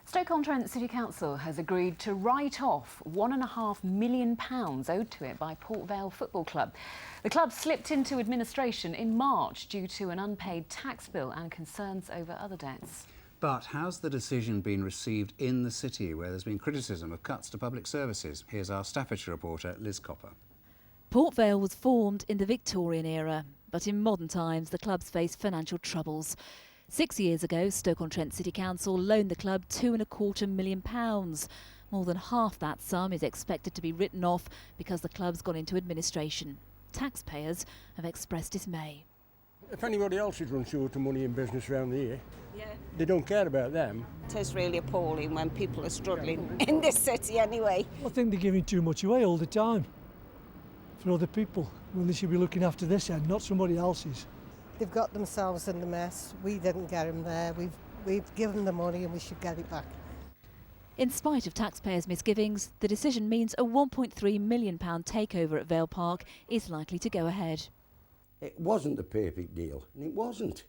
Stoke-on-Trent City Council has agreed to write off £1.5 million owed to it by Port Vale Football Club. The club slipped into administration in March due to an unpaid tax bill and concerns over other debts. But how's the decision been received in the city, where there's been criticism of cuts to public services? Here's our Staffordshire reporter, Liz Copper. Port Vale was formed in the Victorian era, but in modern times the club's faced financial troubles. 6 years ago, Stoke-on-Trent City Council loaned the club £2.25 million. More than half that sum is expected to be written off because the club's gone into administration. Taxpayers have expressed dismay. If anybody else is run short of money in business around here, they don't care about them. It is really appalling when people are struggling in this city anyway. I think they're giving too much away all the time for other people when they should be looking after this end, not somebody else's. They've got themselves in the mess. We didn't get them there. We've given the money and we should get it back. In spite of taxpayers' misgivings, the decision means a £1.3 million takeover at Vale Park is likely to go ahead. It wasn't the perfect deal, and it wasn't.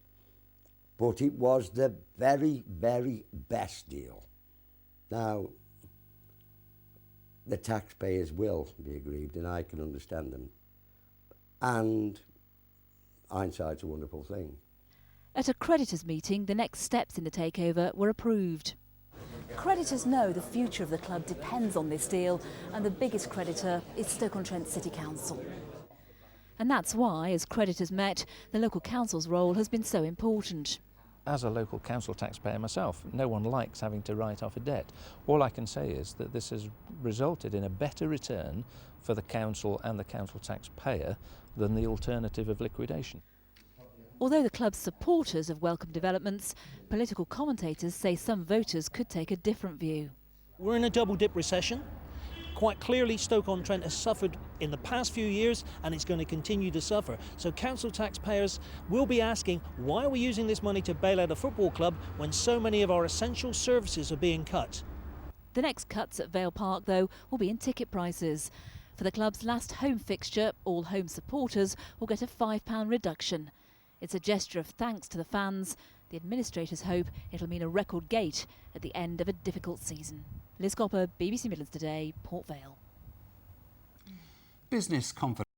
But it was the very, very best deal. Now, the taxpayers will be aggrieved, and I can understand them. And hindsight's a wonderful thing. At a creditors' meeting, the next steps in the takeover were approved. Creditors know the future of the club depends on this deal, and the biggest creditor is Stoke-on-Trent City Council. And that's why, as creditors met, the local council's role has been so important. As a local council taxpayer myself, no one likes having to write off a debt. All I can say is that this has resulted in a better return for the council and the council taxpayer than the alternative of liquidation. Although the club's supporters have welcomed developments, political commentators say some voters could take a different view. We're in a double-dip recession. Quite clearly, Stoke-on-Trent has suffered in the past few years and it's going to continue to suffer. So council taxpayers will be asking, why are we using this money to bail out a football club when so many of our essential services are being cut? The next cuts at Vale Park, though, will be in ticket prices. For the club's last home fixture, all home supporters will get a £5 reduction. It's a gesture of thanks to the fans. The administrators hope it'll mean a record gate at the end of a difficult season. Liz Copper, BBC Midlands Today, Port Vale. Business confidence.